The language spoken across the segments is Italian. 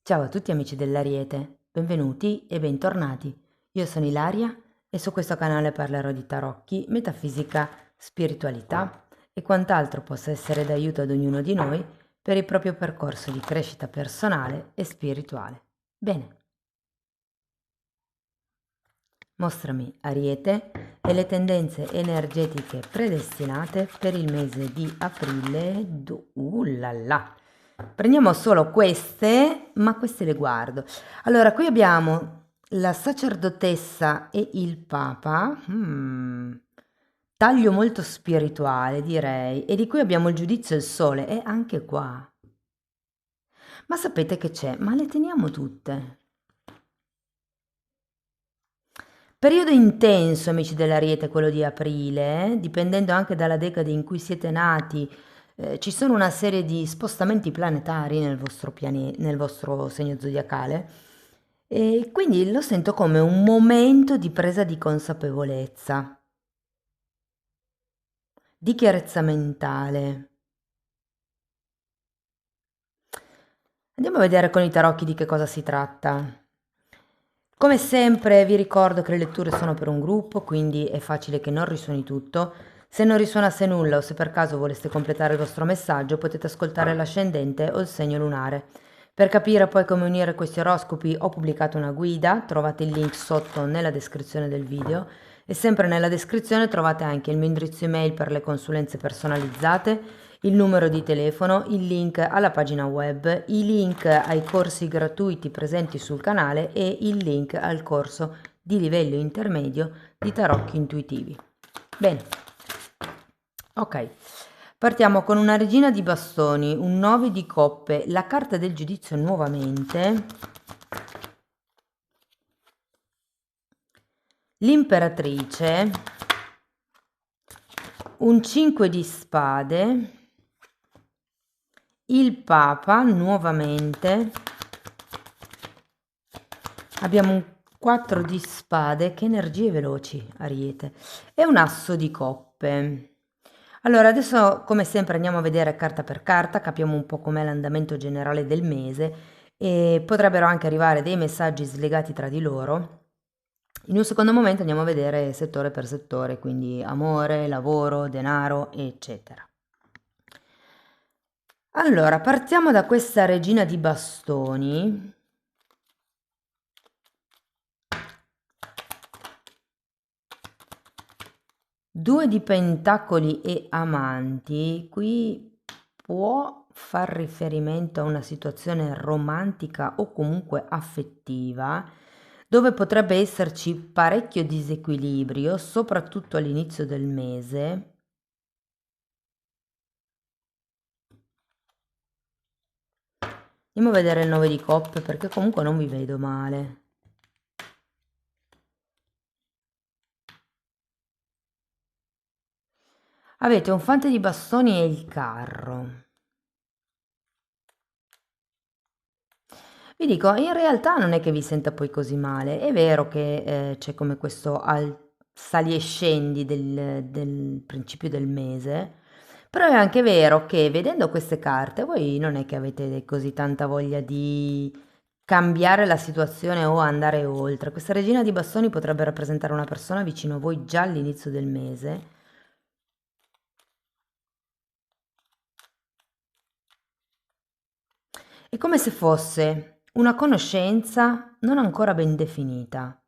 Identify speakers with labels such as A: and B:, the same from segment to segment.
A: Ciao a tutti amici dell'Ariete, benvenuti e bentornati. Io sono Ilaria e su questo canale parlerò di tarocchi, metafisica, spiritualità e quant'altro possa essere d'aiuto ad ognuno di noi per il proprio percorso di crescita personale e spirituale. Bene, mostrami Ariete e le tendenze energetiche predestinate per il mese di aprile. Là là. Prendiamo solo queste, ma queste le guardo. Allora, qui abbiamo la sacerdotessa e il papa. Taglio molto spirituale, direi. E di cui abbiamo il giudizio e il sole. E anche qua. Ma sapete che c'è? Ma le teniamo tutte. Periodo intenso, amici dell'Ariete, quello di aprile, dipendendo anche dalla decade in cui siete nati. Ci sono una serie di spostamenti planetari nel vostro segno zodiacale e quindi lo sento come un momento di presa di consapevolezza, di chiarezza mentale. Andiamo a vedere con i tarocchi di che cosa si tratta. Come sempre vi ricordo che le letture sono per un gruppo, quindi è facile che non risuoni tutto. Se non risuonasse nulla o se per caso voleste completare il vostro messaggio, potete ascoltare l'ascendente o il segno lunare. Per capire poi come unire questi oroscopi ho pubblicato una guida, trovate il link sotto nella descrizione del video e sempre nella descrizione trovate anche il mio indirizzo email per le consulenze personalizzate, il numero di telefono, il link alla pagina web, i link ai corsi gratuiti presenti sul canale e il link al corso di livello intermedio di tarocchi intuitivi. Bene, ok, partiamo con una regina di bastoni, un 9 di coppe, la carta del giudizio nuovamente, l'imperatrice, un 5 di spade, il papa nuovamente, abbiamo un 4 di spade, che energie veloci Ariete, e un asso di coppe. Allora adesso come sempre andiamo a vedere carta per carta, capiamo un po' com'è l'andamento generale del mese e potrebbero anche arrivare dei messaggi slegati tra di loro. In un secondo momento andiamo a vedere settore per settore, quindi amore, lavoro, denaro, eccetera. Allora, partiamo da questa regina di bastoni. Due di pentacoli e amanti, qui può far riferimento a una situazione romantica o comunque affettiva, dove potrebbe esserci parecchio disequilibrio, soprattutto all'inizio del mese. Andiamo a vedere il 9 di coppe perché comunque non vi vedo male. Avete un fante di bastoni e il carro. Vi dico, in realtà non è che vi senta poi così male. È vero che c'è come questo sali e scendi del principio del mese, però è anche vero che vedendo queste carte voi non è che avete così tanta voglia di cambiare la situazione o andare oltre. Questa regina di bastoni potrebbe rappresentare una persona vicino a voi già all'inizio del mese. È come se fosse una conoscenza non ancora ben definita,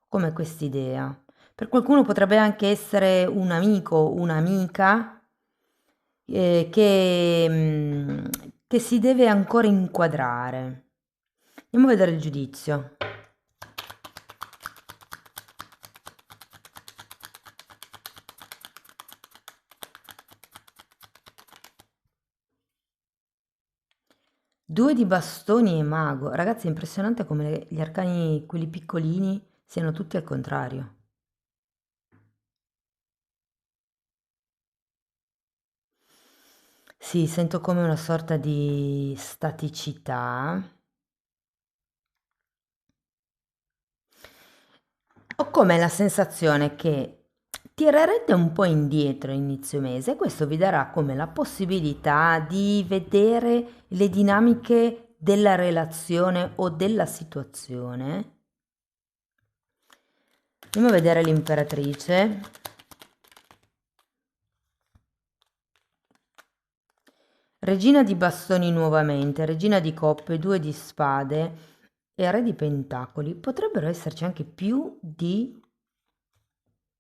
A: come quest'idea. Per qualcuno potrebbe anche essere un amico, un'amica che si deve ancora inquadrare. Andiamo a vedere il giudizio. Due di bastoni e mago. Ragazzi, è impressionante come gli arcani, quelli piccolini, siano tutti al contrario. Sì, sento come una sorta di staticità. Ho come la sensazione che tirerete un po' indietro a inizio mese e questo vi darà come la possibilità di vedere le dinamiche della relazione o della situazione. Andiamo a vedere l'imperatrice. Regina di bastoni nuovamente, regina di coppe, 2 di spade e re di pentacoli. Potrebbero esserci anche più di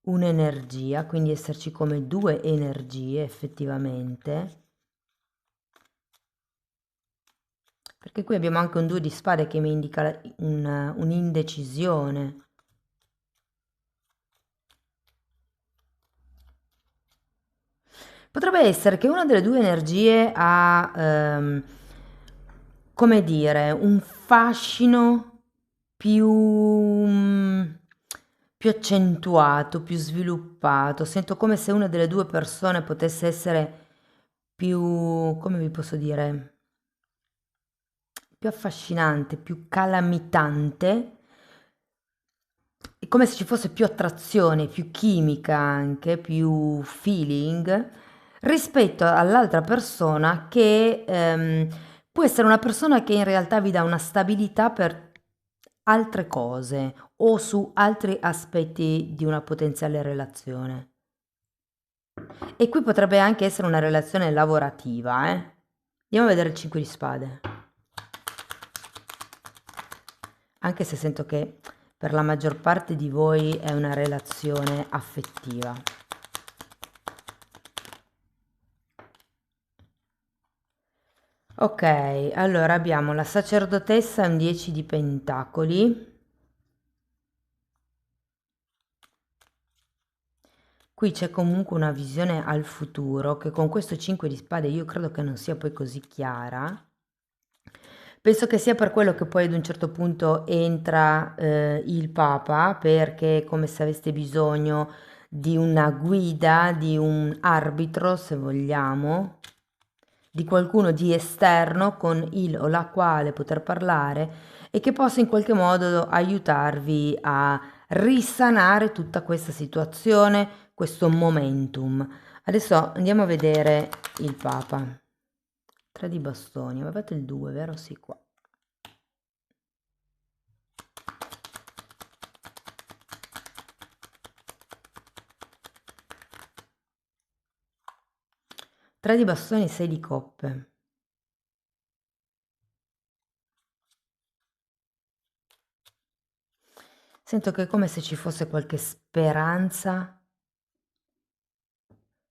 A: un'energia, quindi esserci come 2 energie effettivamente. Perché qui abbiamo anche un 2 di spade che mi indica un'indecisione. Potrebbe essere che una delle 2 energie ha, come dire, un fascino più, più accentuato, più sviluppato. Sento come se una delle 2 persone potesse essere più, come vi posso dire, più affascinante, più calamitante. È come se ci fosse più attrazione, più chimica anche, più feeling rispetto all'altra persona che può essere una persona che in realtà vi dà una stabilità per altre cose o su altri aspetti di una potenziale relazione. E qui potrebbe anche essere una relazione lavorativa, eh? Andiamo a vedere il 5 di spade. Anche se sento che per la maggior parte di voi è una relazione affettiva. Ok, allora abbiamo la sacerdotessa e un 10 di pentacoli. Qui c'è comunque una visione al futuro che con questo 5 di spade io credo che non sia poi così chiara. Penso che sia per quello che poi ad un certo punto entra il Papa, perché è come se aveste bisogno di una guida, di un arbitro, se vogliamo, di qualcuno di esterno con il o la quale poter parlare e che possa in qualche modo aiutarvi a risanare tutta questa situazione, questo momentum. Adesso andiamo a vedere il Papa. 3 di bastoni, avevate il 2, vero? Sì, qua. Tre di bastoni, 6 di coppe. Sento che è come se ci fosse qualche speranza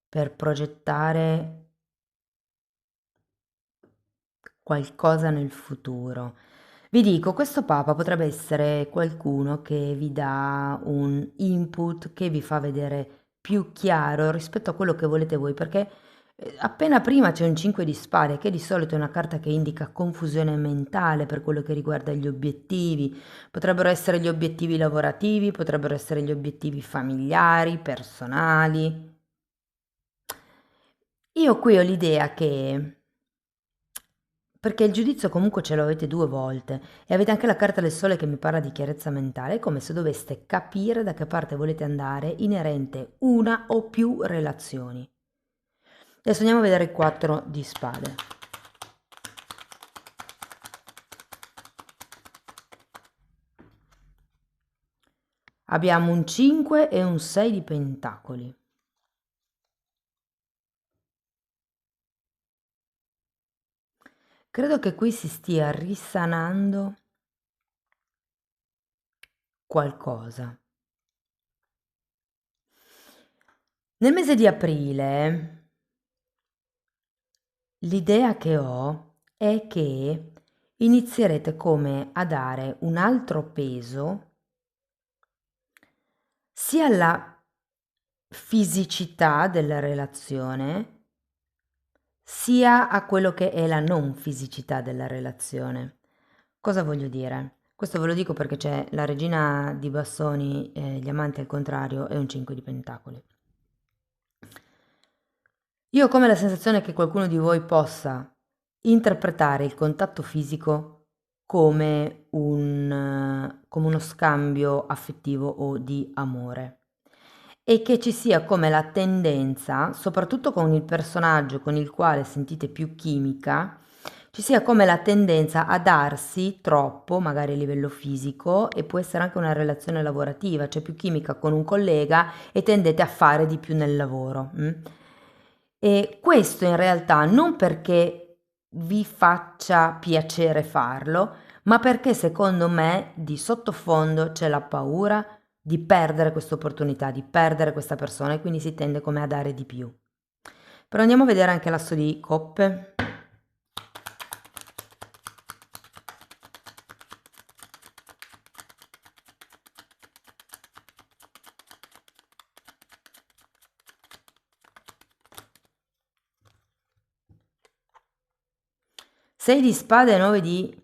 A: per progettare qualcosa nel futuro. Vi dico, questo Papa potrebbe essere qualcuno che vi dà un input che vi fa vedere più chiaro rispetto a quello che volete voi, perché appena prima c'è un 5 di spade, che di solito è una carta che indica confusione mentale per quello che riguarda gli obiettivi. Potrebbero essere gli obiettivi lavorativi, potrebbero essere gli obiettivi familiari, personali. Io qui ho l'idea che, perché il giudizio comunque ce lo avete 2 volte e avete anche la carta del sole che mi parla di chiarezza mentale, è come se doveste capire da che parte volete andare inerente una o più relazioni. Adesso andiamo a vedere il 4 di spade. Abbiamo un 5 e un 6 di pentacoli. Credo che qui si stia risanando qualcosa. Nel mese di aprile l'idea che ho è che inizierete come a dare un altro peso sia alla fisicità della relazione, sia a quello che è la non fisicità della relazione. Cosa voglio dire? Questo ve lo dico perché c'è la regina di bastoni, gli amanti al contrario e un 5 di pentacoli. Io ho come la sensazione che qualcuno di voi possa interpretare il contatto fisico come come uno scambio affettivo o di amore e che ci sia come la tendenza, soprattutto con il personaggio con il quale sentite più chimica, ci sia come la tendenza a darsi troppo, magari a livello fisico, e può essere anche una relazione lavorativa, c'è più chimica con un collega e tendete a fare di più nel lavoro. E questo in realtà non perché vi faccia piacere farlo, ma perché secondo me di sottofondo c'è la paura di perdere questa opportunità, di perdere questa persona e quindi si tende come a dare di più. Però andiamo a vedere anche l'asso di coppe. Sei di spade e 9 di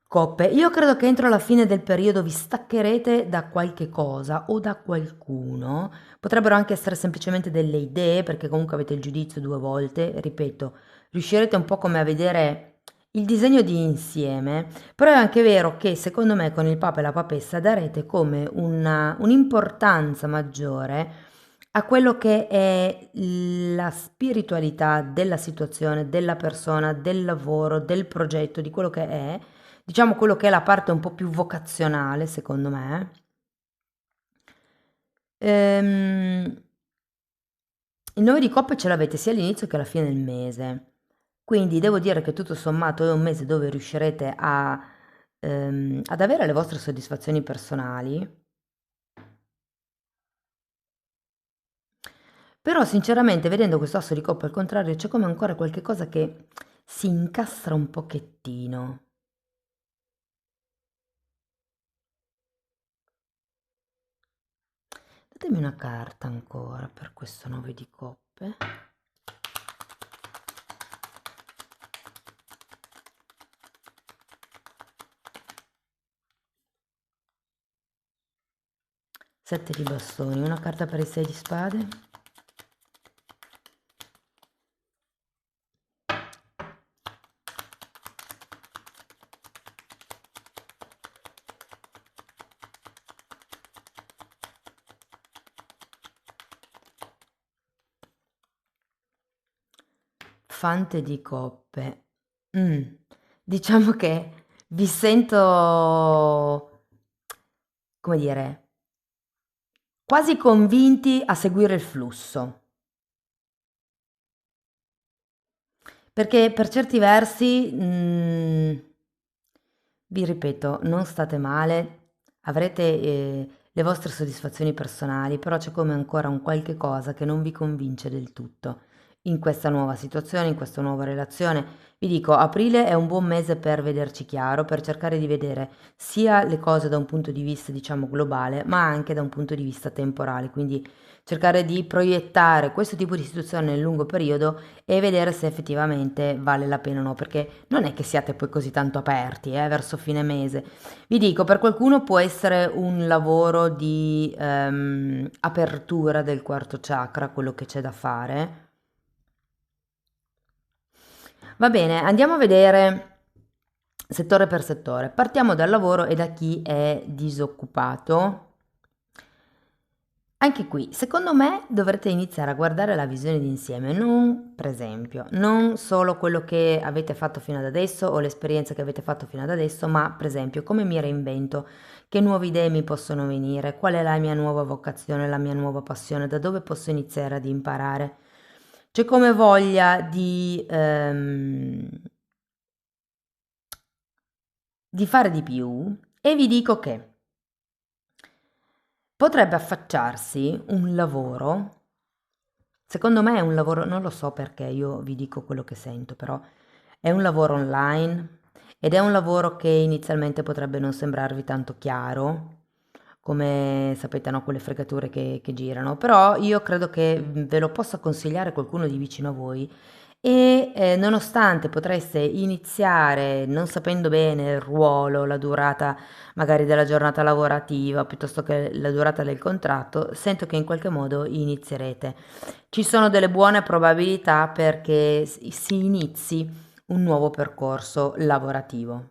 A: coppe. Io credo che entro la fine del periodo vi staccherete da qualche cosa o da qualcuno. Potrebbero anche essere semplicemente delle idee, perché comunque avete il giudizio 2 volte. Ripeto, riuscirete un po' come a vedere il disegno di insieme, però è anche vero che secondo me con il Papa e la Papessa darete come un'importanza maggiore a quello che è la spiritualità della situazione, della persona, del lavoro, del progetto, di quello che è, diciamo quello che è la parte un po' più vocazionale, secondo me. Il 9 di coppe ce l'avete sia all'inizio che alla fine del mese, quindi devo dire che tutto sommato è un mese dove riuscirete ad avere le vostre soddisfazioni personali. Però sinceramente vedendo questo asso di coppe al contrario c'è come ancora qualche cosa che si incastra un pochettino. Datemi una carta ancora per questo 9 di coppe. Sette di bastoni, una carta per il 6 di spade. Fante di coppe. Diciamo che vi sento, come dire, quasi convinti a seguire il flusso. Perché per certi versi, vi ripeto, non state male, avrete le vostre soddisfazioni personali, però c'è come ancora un qualche cosa che non vi convince del tutto in questa nuova situazione, in questa nuova relazione. Vi dico, aprile è un buon mese per vederci chiaro, per cercare di vedere sia le cose da un punto di vista, diciamo, globale, ma anche da un punto di vista temporale, quindi cercare di proiettare questo tipo di situazione nel lungo periodo e vedere se effettivamente vale la pena o no, perché non è che siate poi così tanto aperti verso fine mese. Vi dico, per qualcuno può essere un lavoro di apertura del quarto chakra, quello che c'è da fare. Va bene, andiamo a vedere settore per settore. Partiamo dal lavoro e da chi è disoccupato. Anche qui, secondo me, dovrete iniziare a guardare la visione d'insieme, non, per esempio, non solo quello che avete fatto fino ad adesso o l'esperienza che avete fatto fino ad adesso, ma per esempio come mi reinvento, che nuove idee mi possono venire, qual è la mia nuova vocazione, la mia nuova passione, da dove posso iniziare ad imparare. C'è come voglia di fare di più e vi dico che potrebbe affacciarsi un lavoro, secondo me è un lavoro, non lo so perché io vi dico quello che sento, però è un lavoro online ed è un lavoro che inizialmente potrebbe non sembrarvi tanto chiaro, come sapete, no, quelle fregature che girano, però io credo che ve lo possa consigliare qualcuno di vicino a voi e nonostante potreste iniziare non sapendo bene il ruolo, la durata magari della giornata lavorativa piuttosto che la durata del contratto, sento che in qualche modo inizierete. Ci sono delle buone probabilità perché si inizi un nuovo percorso lavorativo.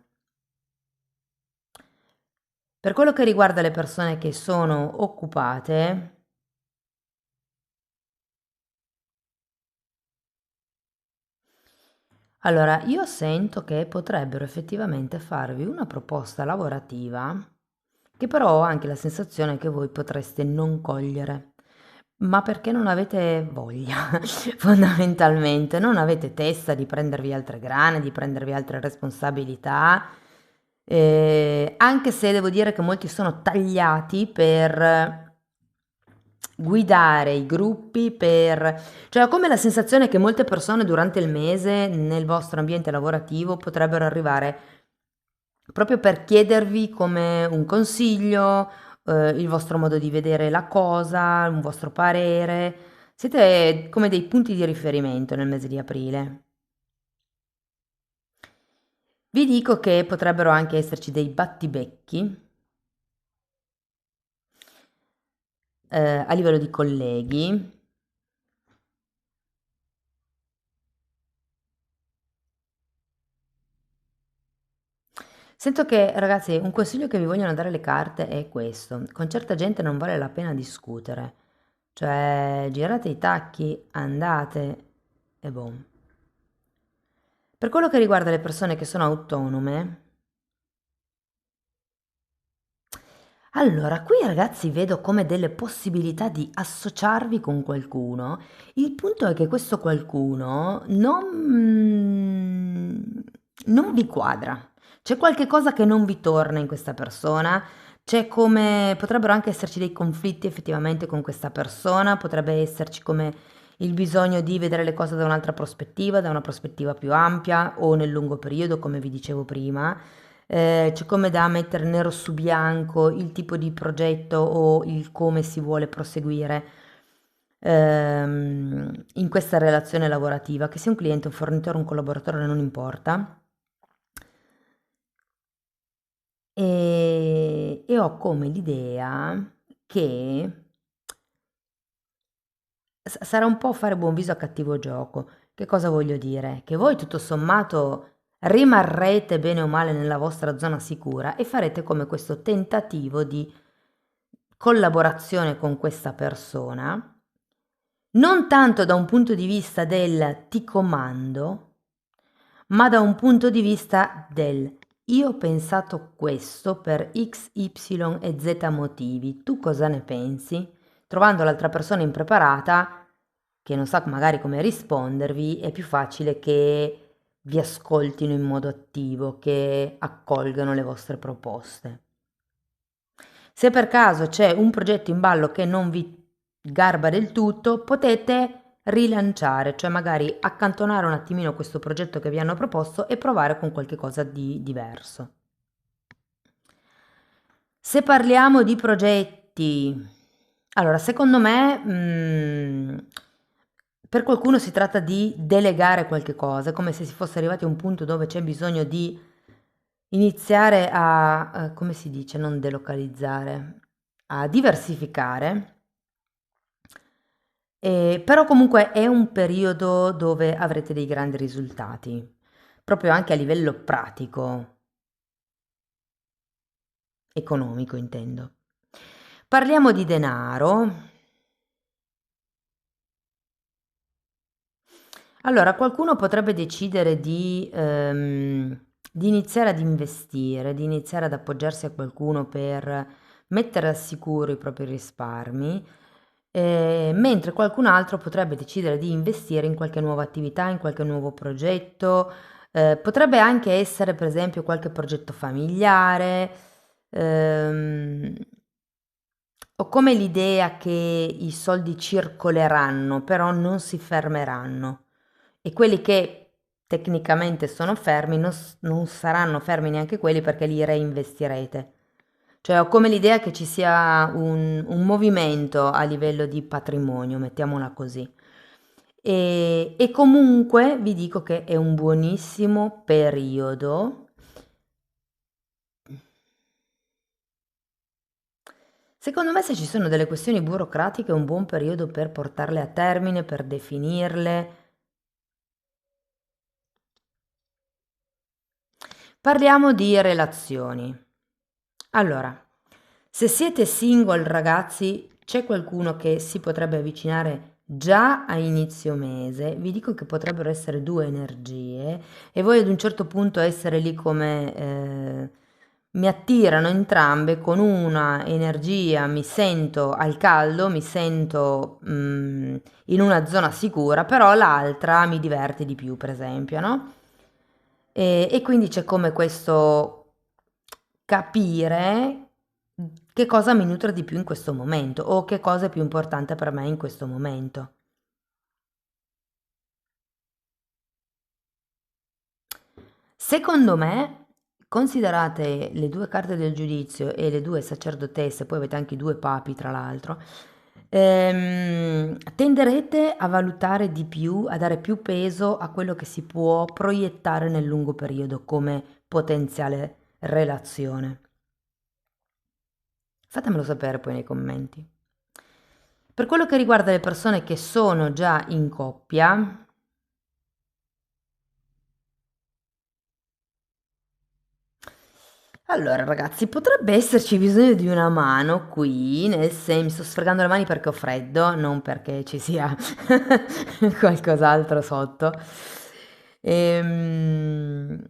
A: Per quello che riguarda le persone che sono occupate, Allora, io sento che potrebbero effettivamente farvi una proposta lavorativa che però ho anche la sensazione che voi potreste non cogliere, ma perché non avete voglia, fondamentalmente, non avete testa di prendervi altre grane, di prendervi altre responsabilità, anche se devo dire che molti sono tagliati per guidare i gruppi, cioè ho come la sensazione che molte persone durante il mese nel vostro ambiente lavorativo potrebbero arrivare proprio per chiedervi come un consiglio, il vostro modo di vedere la cosa, un vostro parere. Siete come dei punti di riferimento nel mese di aprile. Vi dico che potrebbero anche esserci dei battibecchi, a livello di colleghi. Sento che, ragazzi, un consiglio che vi vogliono dare le carte è questo: con certa gente non vale la pena discutere, cioè girate i tacchi, andate e boh. Per quello che riguarda le persone che sono autonome, allora qui ragazzi vedo come delle possibilità di associarvi con qualcuno. Il punto è che questo qualcuno non vi quadra. C'è qualche cosa che non vi torna in questa persona. C'è come potrebbero anche esserci dei conflitti effettivamente con questa persona, potrebbe esserci come il bisogno di vedere le cose da una prospettiva più ampia o nel lungo periodo, come vi dicevo prima. C'è come da mettere nero su bianco il tipo di progetto o il come si vuole proseguire in questa relazione lavorativa, che sia un cliente, un fornitore, un collaboratore, non importa. E ho come l'idea che sarà un po' fare buon viso a cattivo gioco. Che cosa voglio dire? Che voi tutto sommato rimarrete bene o male nella vostra zona sicura e farete come questo tentativo di collaborazione con questa persona, non tanto da un punto di vista del ti comando, ma da un punto di vista del io ho pensato questo per X, Y e Z motivi, tu cosa ne pensi? Trovando l'altra persona impreparata, che non sa magari come rispondervi, è più facile che vi ascoltino in modo attivo, che accolgano le vostre proposte. Se per caso c'è un progetto in ballo che non vi garba del tutto, potete rilanciare, cioè magari accantonare un attimino questo progetto che vi hanno proposto e provare con qualche cosa di diverso. Se parliamo di progetti, allora secondo me per qualcuno si tratta di delegare qualche cosa, è come se si fosse arrivati a un punto dove c'è bisogno di iniziare a, come si dice, non delocalizzare, a diversificare. Però comunque è un periodo dove avrete dei grandi risultati, proprio anche a livello pratico, economico intendo. Parliamo di denaro. Allora, qualcuno potrebbe decidere di iniziare ad investire, di iniziare ad appoggiarsi a qualcuno per mettere al sicuro i propri risparmi, mentre qualcun altro potrebbe decidere di investire in qualche nuova attività, in qualche nuovo progetto, potrebbe anche essere per esempio qualche progetto familiare. ehm, Ho come l'idea che i soldi circoleranno, però non si fermeranno. E quelli che tecnicamente sono fermi non saranno fermi neanche quelli perché li reinvestirete. Cioè ho come l'idea che ci sia un movimento a livello di patrimonio, mettiamola così. E comunque vi dico che è un buonissimo periodo. Secondo me se ci sono delle questioni burocratiche è un buon periodo per portarle a termine, per definirle. Parliamo di relazioni. Allora, se siete single ragazzi, c'è qualcuno che si potrebbe avvicinare già a inizio mese, vi dico che potrebbero essere due energie e voi ad un certo punto essere lì come mi attirano entrambe con una energia, mi sento al caldo, mi sento in una zona sicura, però l'altra mi diverte di più, per esempio, no? E quindi c'è come questo capire che cosa mi nutre di più in questo momento o che cosa è più importante per me in questo momento. Secondo me, considerate le due carte del giudizio e le due sacerdotesse, poi avete anche i due papi tra l'altro, tenderete a valutare di più, a dare più peso a quello che si può proiettare nel lungo periodo come potenziale relazione. Fatemelo sapere poi nei commenti. Per quello che riguarda le persone che sono già in coppia, allora ragazzi, potrebbe esserci bisogno di una mano qui, nel senso, mi sto sfregando le mani perché ho freddo, non perché ci sia qualcos'altro sotto. Ehm,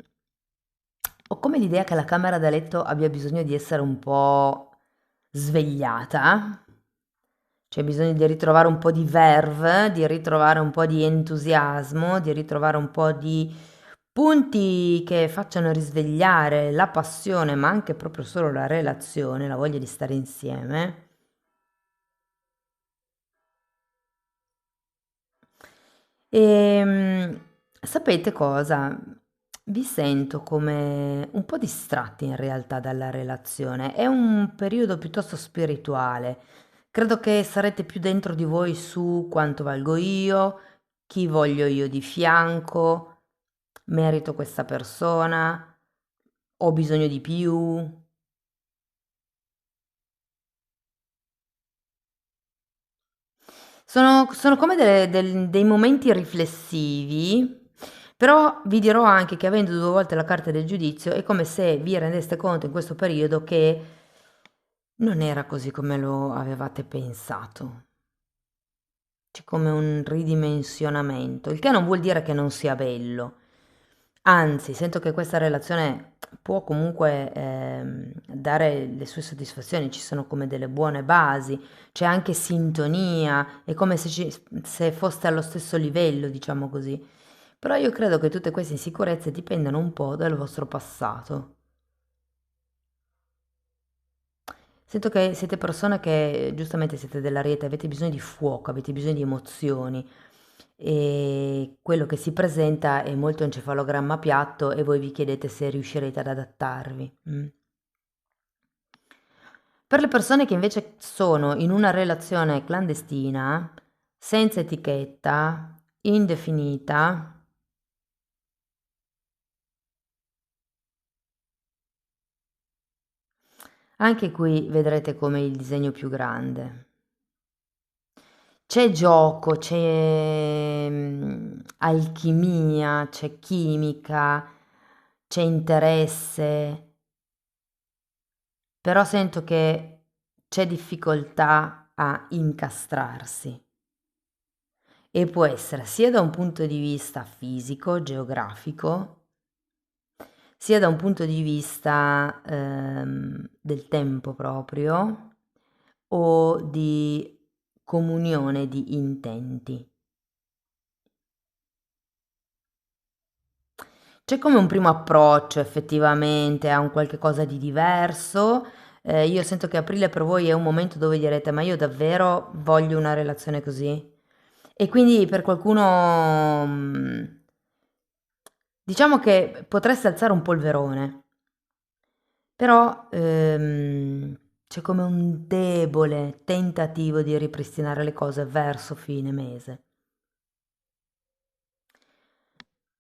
A: Ho come l'idea che la camera da letto abbia bisogno di essere un po' svegliata. C'è bisogno di ritrovare un po' di verve, di ritrovare un po' di entusiasmo, di ritrovare un po' di punti che facciano risvegliare la passione, ma anche proprio solo la relazione, la voglia di stare insieme. Sapete cosa? Vi sento come un po' distratti in realtà dalla relazione. È un periodo piuttosto spirituale. Credo che sarete più dentro di voi su quanto valgo io, chi voglio io di fianco, merito questa persona, ho bisogno di più. Sono come dei momenti riflessivi, però vi dirò anche che avendo due volte la carta del giudizio è come se vi rendeste conto in questo periodo che non era così come lo avevate pensato. C'è come un ridimensionamento, il che non vuol dire che non sia bello. Anzi, sento che questa relazione può comunque dare le sue soddisfazioni, ci sono come delle buone basi, c'è anche sintonia, è come se, se foste allo stesso livello, diciamo così. Però io credo che tutte queste insicurezze dipendano un po' dal vostro passato. Sento che siete persone che giustamente siete dell'Ariete, avete bisogno di fuoco, avete bisogno di emozioni e quello che si presenta è molto encefalogramma piatto e voi vi chiedete se riuscirete ad adattarvi. Per le persone che invece sono in una relazione clandestina, senza etichetta, indefinita, anche qui vedrete come il disegno più grande. C'è gioco, c'è alchimia, c'è chimica, c'è interesse, però sento che c'è difficoltà a incastrarsi e può essere sia da un punto di vista fisico, geografico, sia da un punto di vista del tempo proprio o di comunione di intenti. C'è come un primo approccio effettivamente a un qualche cosa di diverso. Io sento che aprile per voi è un momento dove direte: "Ma io davvero voglio una relazione così?" E quindi per qualcuno, diciamo che potreste alzare un polverone, però, c'è come un debole tentativo di ripristinare le cose verso fine mese.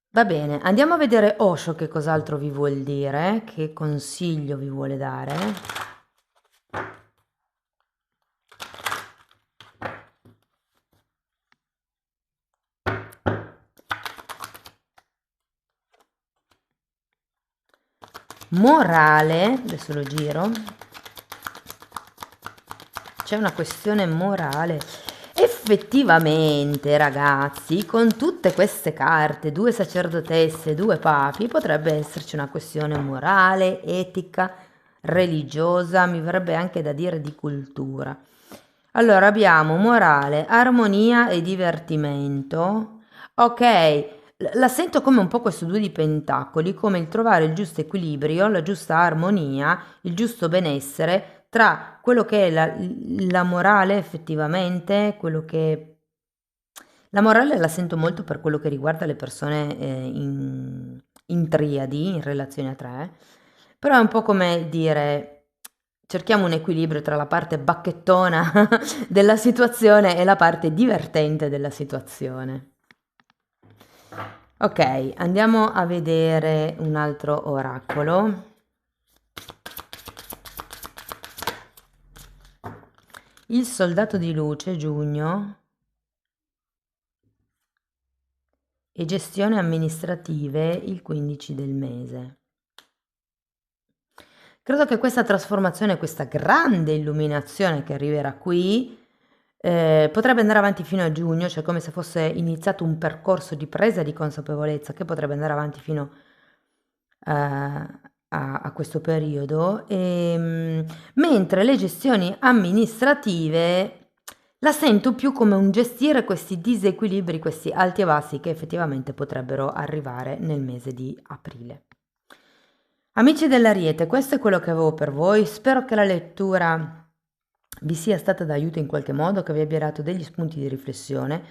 A: Va bene, andiamo a vedere Osho che cos'altro vi vuol dire, che consiglio vi vuole dare. Morale, adesso lo giro, c'è una questione morale. effettivamente, ragazzi, con tutte queste carte, 2 sacerdotesse, 2 papi, potrebbe esserci una questione morale, etica, religiosa, mi verrebbe anche da dire di cultura. Allora abbiamo morale, armonia e divertimento. Ok, la sento come un po' questo 2 di pentacoli, come il trovare il giusto equilibrio, la giusta armonia, il giusto benessere tra quello che è la morale effettivamente, quello che... La morale la sento molto per quello che riguarda le persone in triadi, in relazione a tre, però è un po' come dire, cerchiamo un equilibrio tra la parte bacchettona della situazione e la parte divertente della situazione. Ok, andiamo a vedere un altro oracolo. Il soldato di luce, giugno, e gestione amministrative il 15 del mese. Credo che questa trasformazione, questa grande illuminazione che arriverà qui, potrebbe andare avanti fino a giugno, cioè come se fosse iniziato un percorso di presa di consapevolezza che potrebbe andare avanti fino a questo periodo, mentre le gestioni amministrative la sento più come un gestire questi disequilibri, questi alti e bassi che effettivamente potrebbero arrivare nel mese di aprile. Amici dell'Ariete, questo è quello che avevo per voi. Spero che la lettura vi sia stata d'aiuto in qualche modo, che vi abbia dato degli spunti di riflessione.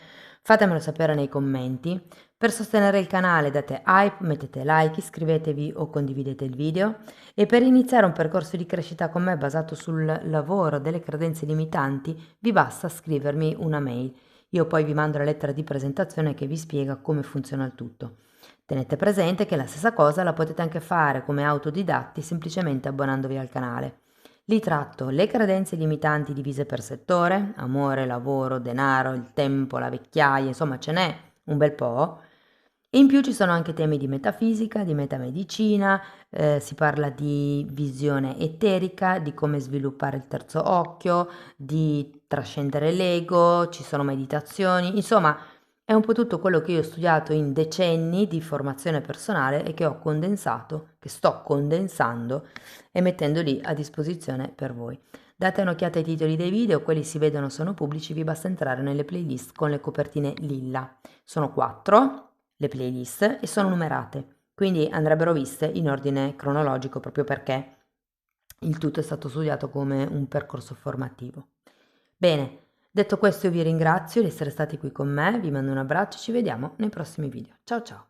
A: Fatemelo sapere nei commenti. Per sostenere il canale date hype, mettete like, iscrivetevi o condividete il video. E per iniziare un percorso di crescita con me basato sul lavoro delle credenze limitanti, vi basta scrivermi una mail. Io poi vi mando la lettera di presentazione che vi spiega come funziona il tutto. Tenete presente che la stessa cosa la potete anche fare come autodidatti semplicemente abbonandovi al canale. Lì tratto le credenze limitanti divise per settore, amore, lavoro, denaro, il tempo, la vecchiaia, insomma ce n'è un bel po'. E in più ci sono anche temi di metafisica, di metamedicina, si parla di visione eterica, di come sviluppare il terzo occhio, di trascendere l'ego, ci sono meditazioni, insomma è un po' tutto quello che io ho studiato in decenni di formazione personale e che ho condensato, che sto condensando e mettendo lì a disposizione per voi. Date un'occhiata ai titoli dei video, quelli si vedono, sono pubblici, vi basta entrare nelle playlist con le copertine lilla. Sono 4 le playlist e sono numerate, quindi andrebbero viste in ordine cronologico proprio perché il tutto è stato studiato come un percorso formativo. Bene, detto questo io vi ringrazio di essere stati qui con me, vi mando un abbraccio e ci vediamo nei prossimi video. Ciao ciao!